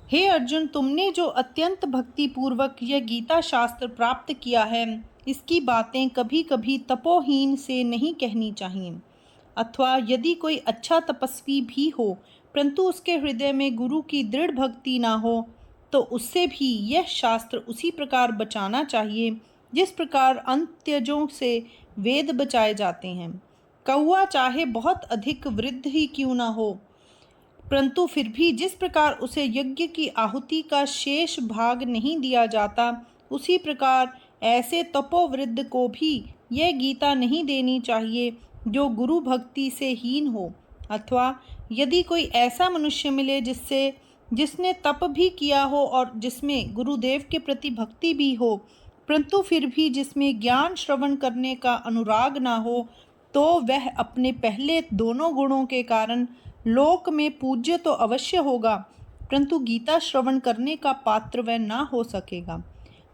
हे अर्जुन, तुमने जो अत्यंत भक्ति पूर्वक यह गीता शास्त्र प्राप्त किया है, इसकी बातें कभी कभी तपोहीन से नहीं कहनी चाहिए। अथवा यदि कोई अच्छा तपस्वी भी हो, परंतु उसके हृदय में गुरु की दृढ़ भक्ति ना हो, तो उससे भी यह शास्त्र उसी प्रकार बचाना चाहिए जिस प्रकार अंत्यजों से वेद बचाए जाते हैं। कौआ चाहे बहुत अधिक वृद्ध ही क्यों ना हो, परंतु फिर भी जिस प्रकार उसे यज्ञ की आहुति का शेष भाग नहीं दिया जाता, उसी प्रकार ऐसे तपोवृद्ध को भी यह गीता नहीं देनी चाहिए जो गुरु भक्ति से हीन हो। अथवा यदि कोई ऐसा मनुष्य मिले जिसने तप भी किया हो और जिसमें गुरुदेव के प्रति भक्ति भी हो, परंतु फिर भी जिसमें ज्ञान श्रवण करने का अनुराग ना हो, तो वह अपने पहले दोनों गुणों के कारण लोक में पूज्य तो अवश्य होगा, परंतु गीता श्रवण करने का पात्र वह ना हो सकेगा।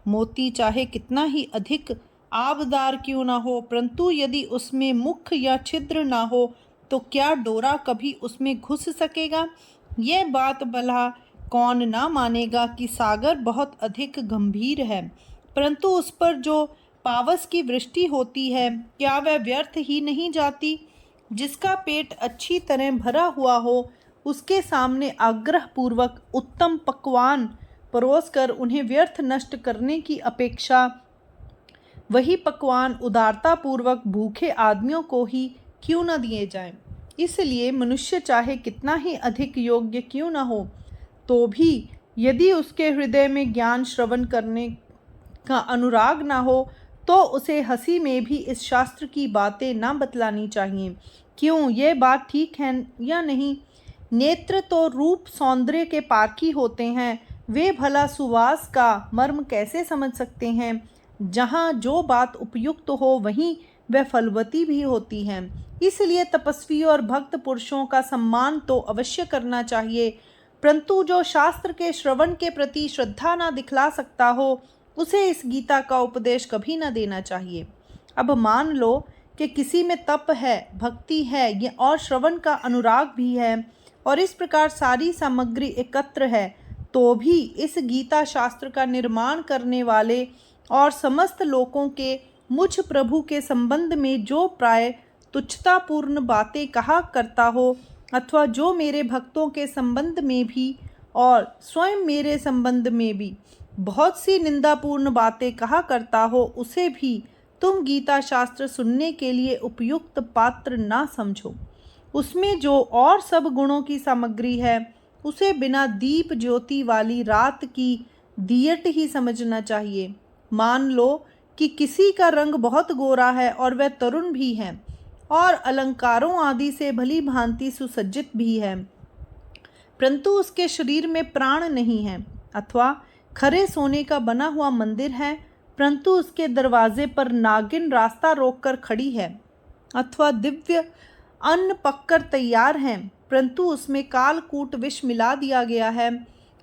मोती चाहे कितना ही अधिक आबदार क्यों ना हो, परंतु यदि उसमें मुख या छिद्र ना हो, तो क्या डोरा कभी उसमें घुस सकेगा? यह बात भला कौन ना मानेगा कि सागर बहुत अधिक गंभीर है, परंतु उस पर जो पावस की वृष्टि होती है, क्या वह व्यर्थ ही नहीं जाती? जिसका पेट अच्छी तरह भरा हुआ हो, उसके सामने आग्रह पूर्वक उत्तम पकवान परोसकर उन्हें व्यर्थ नष्ट करने की अपेक्षा वही पकवान उदारता पूर्वक भूखे आदमियों को ही क्यों न दिए जाएं। इसलिए मनुष्य चाहे कितना ही अधिक योग्य क्यों न हो, तो भी यदि उसके हृदय में ज्ञान श्रवण करने का अनुराग ना हो, तो उसे हंसी में भी इस शास्त्र की बातें ना बतलानी चाहिए। क्यों, यह बात ठीक है या नहीं? नेत्र तो रूप सौंदर्य के पारखी होते हैं, वे भला सुवास का मर्म कैसे समझ सकते हैं? जहाँ जो बात उपयुक्त हो वहीं वह फलवती भी होती है। इसलिए तपस्वी और भक्त पुरुषों का सम्मान तो अवश्य करना चाहिए, परंतु जो शास्त्र के श्रवण के प्रति श्रद्धा ना दिखला सकता हो, उसे इस गीता का उपदेश कभी न देना चाहिए। अब मान लो कि किसी में तप है, भक्ति है और श्रवण का अनुराग भी है, और इस प्रकार सारी सामग्री एकत्र है, तो भी इस गीता शास्त्र का निर्माण करने वाले और समस्त लोगों के मुझ प्रभु के संबंध में जो प्राय तुच्छतापूर्ण बातें कहा करता हो, अथवा जो मेरे भक्तों के संबंध में भी और स्वयं मेरे संबंध में भी बहुत सी निंदापूर्ण बातें कहा करता हो, उसे भी तुम गीता शास्त्र सुनने के लिए उपयुक्त पात्र ना समझो। उसमें जो और सब गुणों की सामग्री है, उसे बिना दीप ज्योति वाली रात की दियट ही समझना चाहिए। मान लो कि किसी का रंग बहुत गोरा है और वह तरुण भी है और अलंकारों आदि से भली भांति सुसज्जित भी है, परंतु उसके शरीर में प्राण नहीं है। अथवा खरे सोने का बना हुआ मंदिर है, परंतु उसके दरवाजे पर नागिन रास्ता रोककर खड़ी है। अथवा दिव्य अन्न पककर तैयार है, परंतु उसमें कालकूट विष मिला दिया गया है।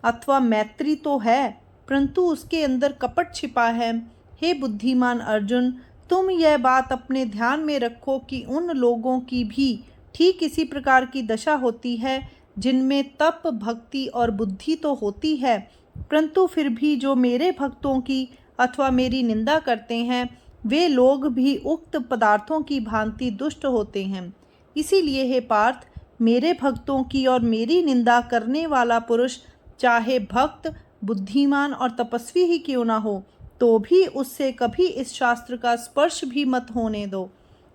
अथवा मैत्री तो है, परंतु उसके अंदर कपट छिपा है। हे बुद्धिमान अर्जुन, तुम यह बात अपने ध्यान में रखो कि उन लोगों की भी ठीक इसी प्रकार की दशा होती है जिनमें तप, भक्ति और बुद्धि तो होती है, परंतु फिर भी जो मेरे भक्तों की अथवा मेरी निंदा करते हैं, वे लोग भी उक्त पदार्थों की भांति दुष्ट होते हैं। इसीलिए हे पार्थ, मेरे भक्तों की और मेरी निंदा करने वाला पुरुष चाहे भक्त, बुद्धिमान और तपस्वी ही क्यों ना हो, तो भी उससे कभी इस शास्त्र का स्पर्श भी मत होने दो।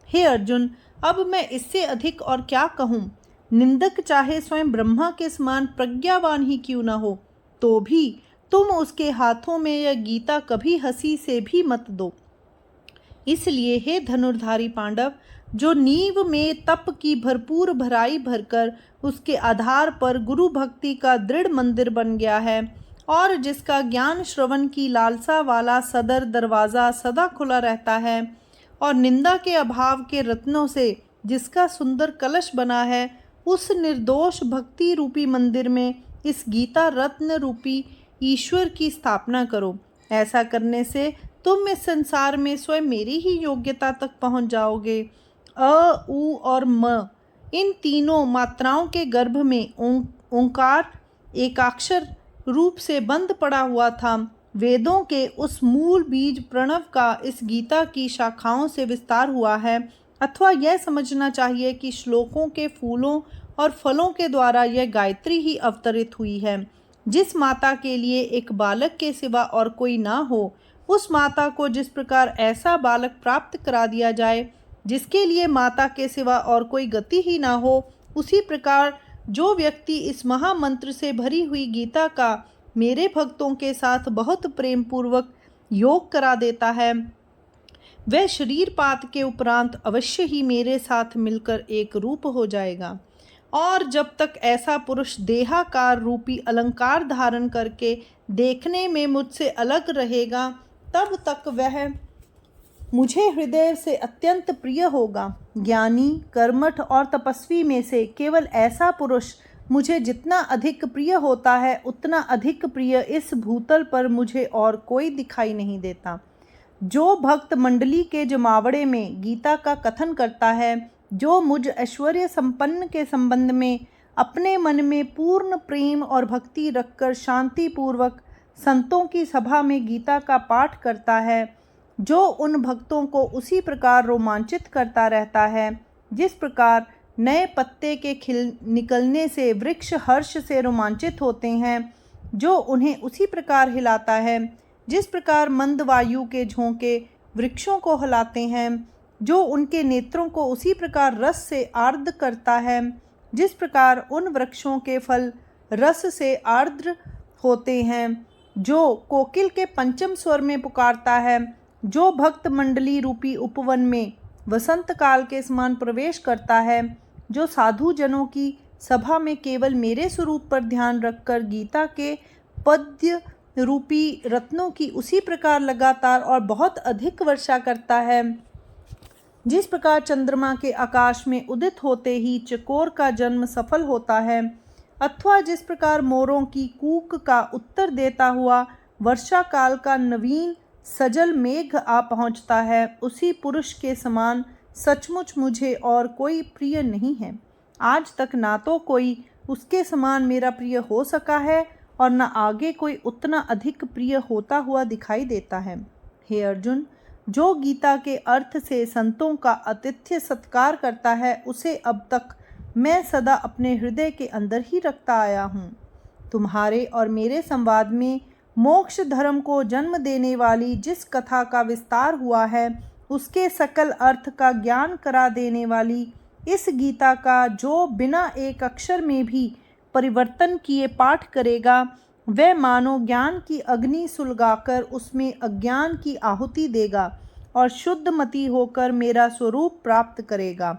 हे अर्जुन, अब मैं इससे अधिक और क्या कहूँ? निंदक चाहे स्वयं ब्रह्मा के समान प्रज्ञावान ही क्यों न हो, तो भी तुम उसके हाथों में यह गीता कभी हंसी से भी मत दो। इसलिए हे धनुर्धारी पांडव, जो नींव में तप की भरपूर भराई भरकर उसके आधार पर गुरु भक्ति का दृढ़ मंदिर बन गया है और जिसका ज्ञान श्रवण की लालसा वाला सदर दरवाज़ा सदा खुला रहता है और निंदा के अभाव के रत्नों से जिसका सुंदर कलश बना है, उस निर्दोष भक्ति रूपी मंदिर में इस गीता रत्न रूपी ईश्वर की स्थापना करो। ऐसा करने से तुम इस संसार में स्वयं मेरी ही योग्यता तक पहुंच जाओगे। अ, उ और म, इन तीनों मात्राओं के गर्भ में ओंकार एकाक्षर रूप से बंद पड़ा हुआ था, वेदों के उस मूल बीज प्रणव का इस गीता की शाखाओं से विस्तार हुआ है। अथवा यह समझना चाहिए कि श्लोकों के फूलों और फलों के द्वारा यह गायत्री ही अवतरित हुई है। जिस माता के लिए एक बालक के सिवा और कोई ना हो, उस माता को जिस प्रकार ऐसा बालक प्राप्त करा दिया जाए जिसके लिए माता के सिवा और कोई गति ही ना हो, उसी प्रकार जो व्यक्ति इस महामंत्र से भरी हुई गीता का मेरे भक्तों के साथ बहुत प्रेम पूर्वक योग करा देता है, वह शरीर पात के उपरांत अवश्य ही मेरे साथ मिलकर एक रूप हो जाएगा। और जब तक ऐसा पुरुष देहाकार रूपी अलंकार धारण करके देखने में मुझसे अलग रहेगा, तब तक वह मुझे हृदय से अत्यंत प्रिय होगा। ज्ञानी, कर्मठ और तपस्वी में से केवल ऐसा पुरुष मुझे जितना अधिक प्रिय होता है, उतना अधिक प्रिय इस भूतल पर मुझे और कोई दिखाई नहीं देता। जो भक्त मंडली के जमावड़े में गीता का कथन करता है, जो मुझ ऐश्वर्य संपन्न के संबंध में अपने मन में पूर्ण प्रेम और भक्ति रखकर शांतिपूर्वक संतों की सभा में गीता का पाठ करता है, जो उन भक्तों को उसी प्रकार रोमांचित करता रहता है जिस प्रकार नए पत्ते के निकलने से वृक्ष हर्ष से रोमांचित होते हैं, जो उन्हें उसी प्रकार हिलाता है जिस प्रकार मंद वायु के झोंके वृक्षों को हिलाते हैं, जो उनके नेत्रों को उसी प्रकार रस से आर्द्र करता है जिस प्रकार उन वृक्षों के फल रस से आर्द्र होते हैं, जो कोकिल के पंचम स्वर में पुकारता है, जो भक्त मंडली रूपी उपवन में वसंत काल के समान प्रवेश करता है, जो साधु जनों की सभा में केवल मेरे स्वरूप पर ध्यान रखकर गीता के पद्य रूपी रत्नों की उसी प्रकार लगातार और बहुत अधिक वर्षा करता है, जिस प्रकार चंद्रमा के आकाश में उदित होते ही चकोर का जन्म सफल होता है, अथवा जिस प्रकार मोरों की कूक का उत्तर देता हुआ वर्षा काल का नवीन सजल मेघ आ पहुँचता है, उसी पुरुष के समान सचमुच मुझे और कोई प्रिय नहीं है। आज तक ना तो कोई उसके समान मेरा प्रिय हो सका है और न आगे कोई उतना अधिक प्रिय होता हुआ दिखाई देता है। हे अर्जुन, जो गीता के अर्थ से संतों का आतिथ्य सत्कार करता है, उसे अब तक मैं सदा अपने हृदय के अंदर ही रखता आया हूँ। तुम्हारे और मेरे संवाद में मोक्ष धर्म को जन्म देने वाली जिस कथा का विस्तार हुआ है, उसके सकल अर्थ का ज्ञान करा देने वाली इस गीता का जो बिना एक अक्षर में भी परिवर्तन किए पाठ करेगा, वह मानो ज्ञान की अग्नि सुलगाकर उसमें अज्ञान की आहुति देगा और शुद्ध मति होकर मेरा स्वरूप प्राप्त करेगा।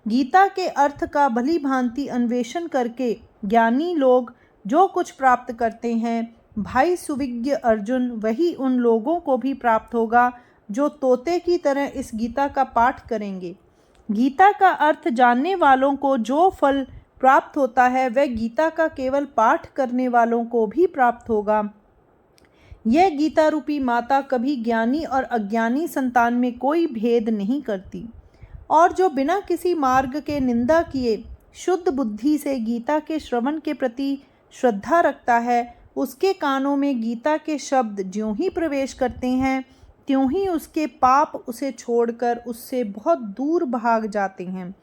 गीता के अर्थ का भली भांति अन्वेषण करके ज्ञानी लोग जो कुछ प्राप्त करते हैं, भाई सुविज्ञ अर्जुन, वही उन लोगों को भी प्राप्त होगा जो तोते की तरह इस गीता का पाठ करेंगे। गीता का अर्थ जानने वालों को जो फल प्राप्त होता है, वह गीता का केवल पाठ करने वालों को भी प्राप्त होगा। यह गीता रूपी माता कभी ज्ञानी और अज्ञानी संतान में कोई भेद नहीं करती, और जो बिना किसी मार्ग के निंदा किए शुद्ध बुद्धि से गीता के श्रवण के प्रति श्रद्धा रखता है, उसके कानों में गीता के शब्द ज्यों ही प्रवेश करते हैं, त्यों ही उसके पाप उसे छोड़कर उससे बहुत दूर भाग जाते हैं।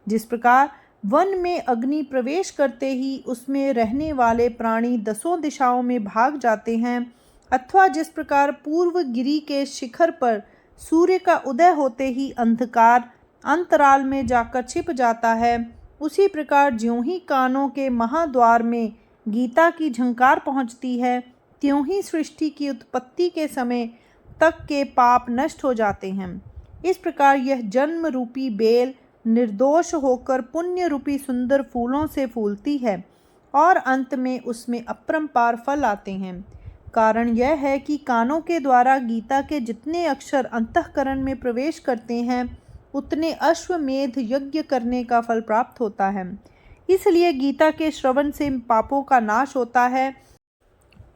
जिस प्रकार वन में अग्नि प्रवेश करते ही उसमें रहने वाले प्राणी दसों दिशाओं में भाग जाते हैं, अथवा जिस प्रकार पूर्व गिरी के शिखर पर सूर्य का उदय होते ही अंधकार अंतराल में जाकर छिप जाता है, उसी प्रकार ज्यों ही कानों के महाद्वार में गीता की झंकार पहुँचती है, त्यों ही सृष्टि की उत्पत्ति के समय तक के पाप नष्ट हो जाते हैं। इस प्रकार यह जन्म रूपी बेल निर्दोष होकर पुण्य रूपी सुंदर फूलों से फूलती है और अंत में उसमें अपरंपार फल आते हैं। कारण यह है कि कानों के द्वारा गीता के जितने अक्षर अंतःकरण में प्रवेश करते हैं, उतने अश्वमेध यज्ञ करने का फल प्राप्त होता है। इसलिए गीता के श्रवण से पापों का नाश होता है,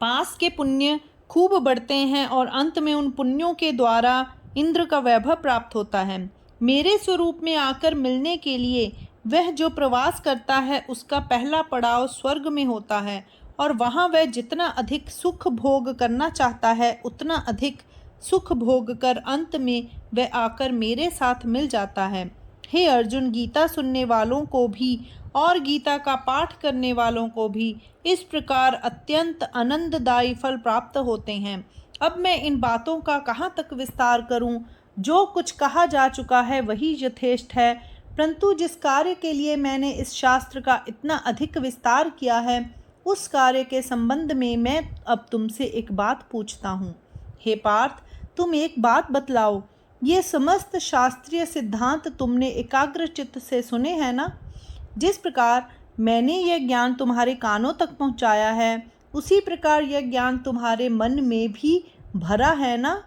पास के पुण्य खूब बढ़ते हैं और अंत में उन पुण्यों के द्वारा इंद्र का वैभव प्राप्त होता है। मेरे स्वरूप में आकर मिलने के लिए वह जो प्रवास करता है, उसका पहला पड़ाव स्वर्ग में होता है और वहाँ वह जितना अधिक सुख भोग करना चाहता है उतना अधिक सुख भोग कर अंत में वह आकर मेरे साथ मिल जाता है। हे अर्जुन, गीता सुनने वालों को भी और गीता का पाठ करने वालों को भी इस प्रकार अत्यंत आनंददायी फल प्राप्त होते हैं। अब मैं इन बातों का कहाँ तक विस्तार करूं? जो कुछ कहा जा चुका है वही यथेष्ट है, परंतु जिस कार्य के लिए मैंने इस शास्त्र का इतना अधिक विस्तार किया है उस कार्य के संबंध में मैं अब तुमसे एक बात पूछता हूँ। हे पार्थ, तुम एक बात बतलाओ, ये समस्त शास्त्रीय सिद्धांत तुमने एकाग्र चित्त से सुने हैं ना? जिस प्रकार मैंने यह ज्ञान तुम्हारे कानों तक पहुँचाया है उसी प्रकार यह ज्ञान तुम्हारे मन में भी भरा है ना?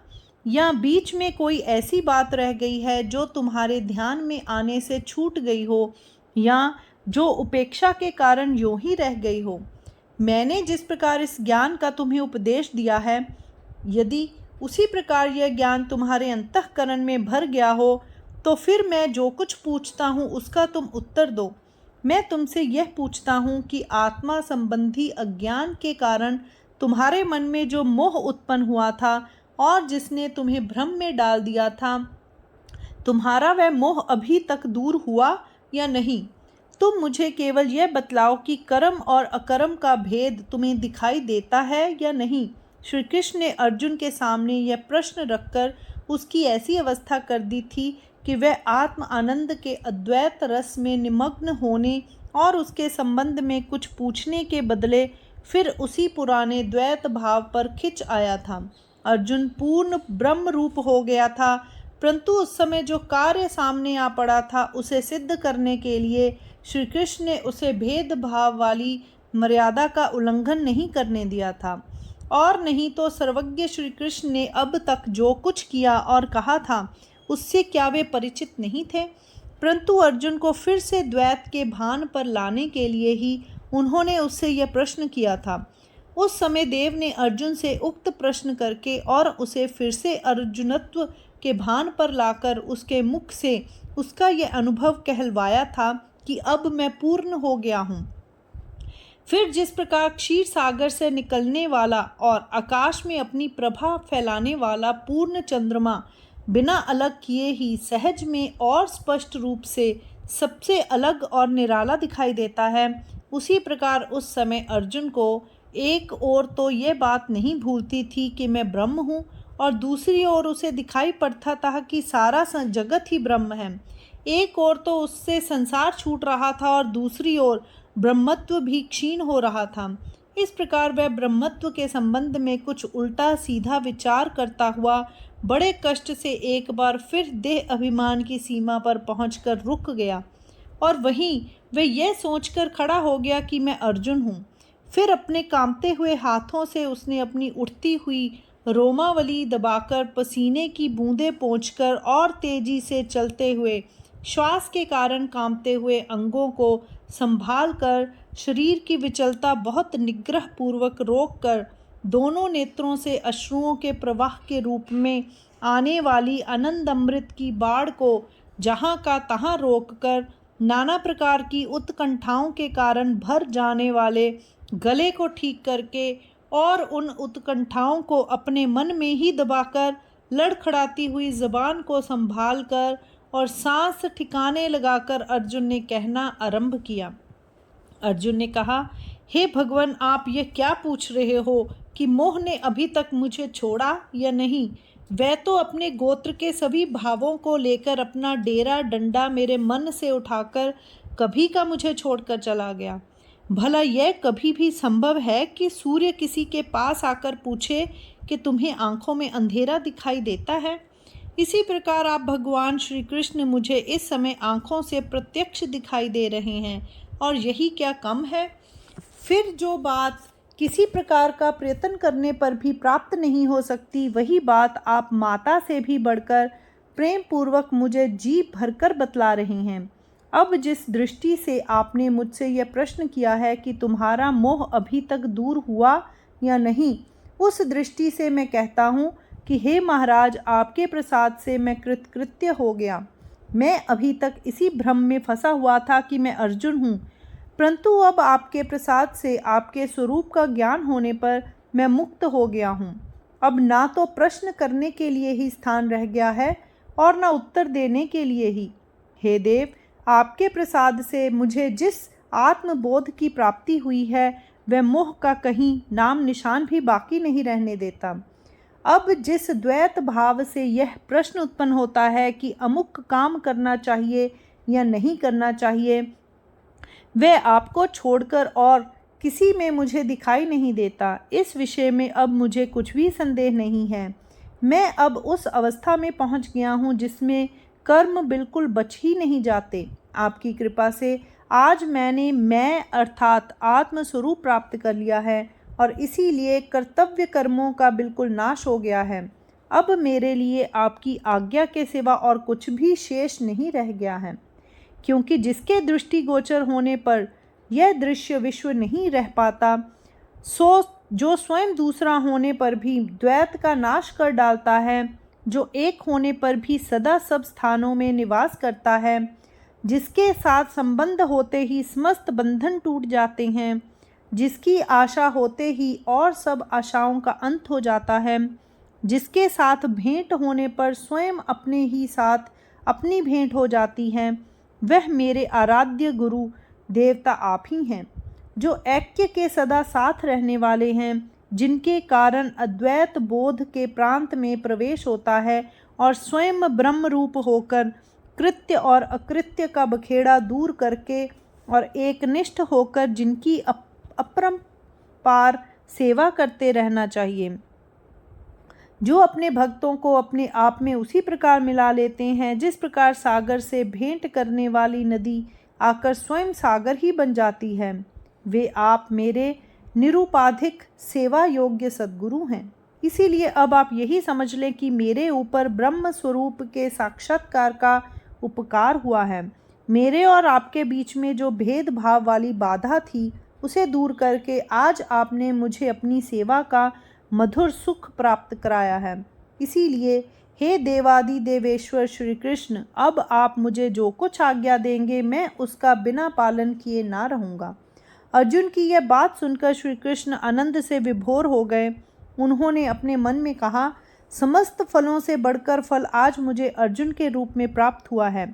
या बीच में कोई ऐसी बात रह गई है जो तुम्हारे ध्यान में आने से छूट गई हो या जो उपेक्षा के कारण यूं ही रह गई हो? मैंने जिस प्रकार इस ज्ञान का तुम्हें उपदेश दिया है, यदि उसी प्रकार यह ज्ञान तुम्हारे अंतःकरण में भर गया हो तो फिर मैं जो कुछ पूछता हूँ उसका तुम उत्तर दो। मैं तुमसे यह पूछता हूँ कि आत्मा संबंधी अज्ञान के कारण तुम्हारे मन में जो मोह उत्पन्न हुआ था और जिसने तुम्हें भ्रम में डाल दिया था, तुम्हारा वह मोह अभी तक दूर हुआ या नहीं? तुम मुझे केवल यह बतलाओ कि कर्म और अकर्म का भेद तुम्हें दिखाई देता है या नहीं? श्री कृष्ण ने अर्जुन के सामने यह प्रश्न रखकर उसकी ऐसी अवस्था कर दी थी कि वह आत्म आनंद के अद्वैत रस में निमग्न होने और उसके संबंध में कुछ पूछने के बदले फिर उसी पुराने द्वैत भाव पर खिंच आया था। अर्जुन पूर्ण ब्रह्म रूप हो गया था, परंतु उस समय जो कार्य सामने आ पड़ा था उसे सिद्ध करने के लिए श्री कृष्ण ने उसे भेदभाव वाली मर्यादा का उल्लंघन नहीं करने दिया था। और नहीं तो सर्वज्ञ श्री कृष्ण ने अब तक जो कुछ किया और कहा था उससे क्या वे परिचित नहीं थे? परंतु अर्जुन को फिर से द्वैत के भान पर लाने के लिए ही उन्होंने उससे यह प्रश्न किया था। उस समय देव ने अर्जुन से उक्त प्रश्न करके और उसे फिर से अर्जुनत्व के भान पर लाकर उसके मुख से उसका यह अनुभव कहलवाया था कि अब मैं पूर्ण हो गया हूँ। फिर जिस प्रकार क्षीर सागर से निकलने वाला और आकाश में अपनी प्रभा फैलाने वाला पूर्ण चंद्रमा बिना अलग किए ही सहज में और स्पष्ट रूप से सबसे अलग और निराला दिखाई देता है, उसी प्रकार उस समय अर्जुन को एक ओर तो यह बात नहीं भूलती थी कि मैं ब्रह्म हूँ और दूसरी ओर उसे दिखाई पड़ता था कि सारा जगत ही ब्रह्म है। एक ओर तो उससे संसार छूट रहा था और दूसरी ओर ब्रह्मत्व भी क्षीण हो रहा था। इस प्रकार वह ब्रह्मत्व के संबंध में कुछ उल्टा सीधा विचार करता हुआ बड़े कष्ट से एक बार फिर देह अभिमान की सीमा पर पहुंचकर रुक गया और वहीं वह यह सोचकर खड़ा हो गया कि मैं अर्जुन हूँ। फिर अपने कांपते हुए हाथों से उसने अपनी उठती हुई रोमावली दबाकर पसीने की बूंदें पोंछकर और तेजी से चलते हुए श्वास के कारण कांपते हुए अंगों को संभाल कर शरीर की विचलता बहुत निग्रह पूर्वक रोक कर दोनों नेत्रों से अश्रुओं के प्रवाह के रूप में आने वाली आनंद अमृत की बाढ़ को जहाँ का तहाँ रोक कर नाना प्रकार की उत्कंठाओं के कारण भर जाने वाले गले को ठीक करके और उन उत्कंठाओं को अपने मन में ही दबाकर लड़खड़ाती हुई जबान को संभाल कर और सांस ठिकाने लगाकर अर्जुन ने कहना आरंभ किया। अर्जुन ने कहा, हे भगवान, आप ये क्या पूछ रहे हो कि मोह ने अभी तक मुझे छोड़ा या नहीं? वह तो अपने गोत्र के सभी भावों को लेकर अपना डेरा डंडा मेरे मन से उठाकर कभी का मुझे छोड़कर चला गया। भला यह कभी भी संभव है कि सूर्य किसी के पास आकर पूछे कि तुम्हें आंखों में अंधेरा दिखाई देता है? इसी प्रकार आप भगवान श्री कृष्ण मुझे इस समय आंखों से प्रत्यक्ष दिखाई दे रहे हैं और यही क्या कम है? फिर जो बात किसी प्रकार का प्रयत्न करने पर भी प्राप्त नहीं हो सकती, वही बात आप माता से भी बढ़कर प्रेम पूर्वक मुझे जी भरकर बतला रही हैं। अब जिस दृष्टि से आपने मुझसे यह प्रश्न किया है कि तुम्हारा मोह अभी तक दूर हुआ या नहीं, उस दृष्टि से मैं कहता हूँ कि हे महाराज, आपके प्रसाद से मैं कृतकृत्य हो गया। मैं अभी तक इसी भ्रम में फंसा हुआ था कि मैं अर्जुन हूँ, परंतु अब आपके प्रसाद से आपके स्वरूप का ज्ञान होने पर मैं मुक्त हो गया हूँ। अब ना तो प्रश्न करने के लिए ही स्थान रह गया है और न उत्तर देने के लिए ही। हे देव, आपके प्रसाद से मुझे जिस आत्मबोध की प्राप्ति हुई है वह मोह का कहीं नाम निशान भी बाकी नहीं रहने देता। अब जिस द्वैत भाव से यह प्रश्न उत्पन्न होता है कि अमुक काम करना चाहिए या नहीं करना चाहिए, वह आपको छोड़कर और किसी में मुझे दिखाई नहीं देता। इस विषय में अब मुझे कुछ भी संदेह नहीं है। मैं अब उस अवस्था में पहुंच गया हूं जिसमें कर्म बिल्कुल बच ही नहीं जाते। आपकी कृपा से आज मैंने मैं अर्थात आत्मस्वरूप प्राप्त कर लिया है और इसीलिए कर्तव्य कर्मों का बिल्कुल नाश हो गया है। अब मेरे लिए आपकी आज्ञा के सिवा और कुछ भी शेष नहीं रह गया है, क्योंकि जिसके दृष्टिगोचर होने पर यह दृश्य विश्व नहीं रह पाता, सो जो स्वयं दूसरा होने पर भी द्वैत का नाश कर डालता है, जो एक होने पर भी सदा सब स्थानों में निवास करता है, जिसके साथ संबंध होते ही समस्त बंधन टूट जाते हैं, जिसकी आशा होते ही और सब आशाओं का अंत हो जाता है, जिसके साथ भेंट होने पर स्वयं अपने ही साथ अपनी भेंट हो जाती है, वह मेरे आराध्य गुरु देवता आप ही हैं, जो ऐक्य के सदा साथ रहने वाले हैं, जिनके कारण अद्वैत बोध के प्रांत में प्रवेश होता है और स्वयं ब्रह्म रूप होकर कृत्य और अकृत्य का बखेड़ा दूर करके और एकनिष्ठ होकर जिनकी अपरंपार सेवा करते रहना चाहिए, जो अपने भक्तों को अपने आप में उसी प्रकार मिला लेते हैं जिस प्रकार सागर से भेंट करने वाली नदी आकर स्वयं सागर ही बन जाती है। वे आप मेरे निरुपाधिक सेवा योग्य सद्गुरु हैं। इसीलिए अब आप यही समझ लें कि मेरे ऊपर ब्रह्म स्वरूप के साक्षात्कार का उपकार हुआ है। मेरे और आपके बीच में जो भेदभाव वाली बाधा थी उसे दूर करके आज आपने मुझे अपनी सेवा का मधुर सुख प्राप्त कराया है। इसीलिए हे देवादि देवेश्वर श्री कृष्ण, अब आप मुझे जो कुछ आज्ञा देंगे मैं उसका बिना पालन किए ना रहूँगा। अर्जुन की यह बात सुनकर श्री कृष्ण आनंद से विभोर हो गए। उन्होंने अपने मन में कहा, समस्त फलों से बढ़कर फल आज मुझे अर्जुन के रूप में प्राप्त हुआ है।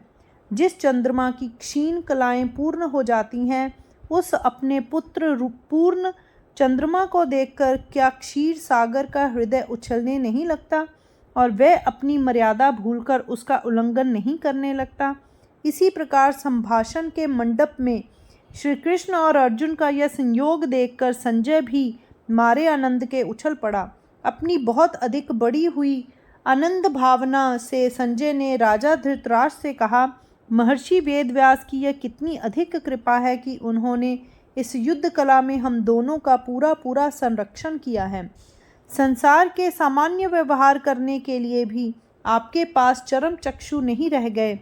जिस चंद्रमा की क्षीण कलाएं पूर्ण हो जाती हैं, उस अपने पुत्र पूर्ण चंद्रमा को देखकर क्या क्षीर सागर का हृदय उछलने नहीं लगता और वह अपनी मर्यादा भूलकर उसका उल्लंघन नहीं करने लगता। इसी प्रकार संभाषण के मंडप में श्री कृष्ण और अर्जुन का यह संयोग देखकर संजय भी मारे आनंद के उछल पड़ा। अपनी बहुत अधिक बड़ी हुई आनंद भावना से संजय ने राजा धृतराष्ट्र से कहा, महर्षि वेदव्यास की यह कितनी अधिक कृपा है कि उन्होंने इस युद्ध कला में हम दोनों का पूरा पूरा संरक्षण किया है। संसार के सामान्य व्यवहार करने के लिए भी आपके पास चरम चक्षु नहीं रह गए,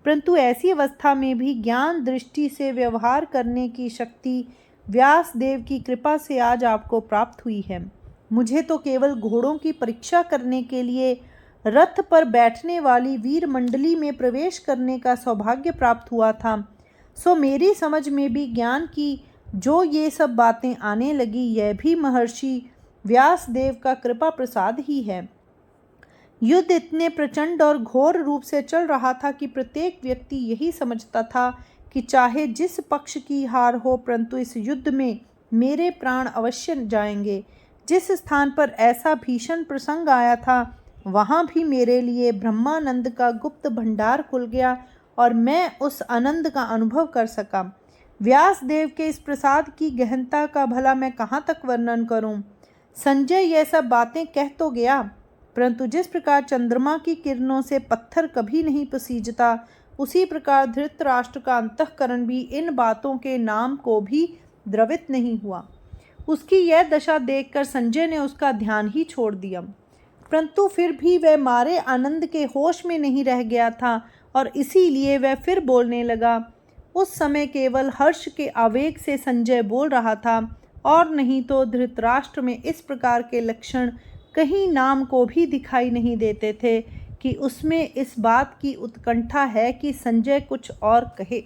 परंतु ऐसी अवस्था में भी ज्ञान दृष्टि से व्यवहार करने की शक्ति व्यास देव की कृपा से आज आपको प्राप्त हुई है। मुझे तो केवल घोड़ों की परीक्षा करने के लिए रथ पर बैठने वाली वीर मंडली में प्रवेश करने का सौभाग्य प्राप्त हुआ था, सो मेरी समझ में भी ज्ञान की जो ये सब बातें आने लगी, यह भी महर्षि व्यास देव का कृपा प्रसाद ही है। युद्ध इतने प्रचंड और घोर रूप से चल रहा था कि प्रत्येक व्यक्ति यही समझता था कि चाहे जिस पक्ष की हार हो, परंतु इस युद्ध में मेरे प्राण अवश्य जाएंगे। जिस स्थान पर ऐसा भीषण प्रसंग आया था, वहाँ भी मेरे लिए ब्रह्मानंद का गुप्त भंडार खुल गया और मैं उस आनंद का अनुभव कर सका। व्यास देव के इस प्रसाद की गहनता का भला मैं कहाँ तक वर्णन करूं। संजय यह सब बातें कह तो गया, परंतु जिस प्रकार चंद्रमा की किरणों से पत्थर कभी नहीं पसीजता, उसी प्रकार धृतराष्ट्र का अंतःकरण भी इन बातों के नाम को भी द्रवित नहीं हुआ। उसकी यह दशा देखकर संजय ने उसका ध्यान ही छोड़ दिया, परंतु फिर भी वह मारे आनंद के होश में नहीं रह गया था और इसीलिए वह फिर बोलने लगा। उस समय केवल हर्ष के आवेग से संजय बोल रहा था और नहीं तो धृतराष्ट्र में इस प्रकार के लक्षण कहीं नाम को भी दिखाई नहीं देते थे कि उसमें इस बात की उत्कंठा है कि संजय कुछ और कहे।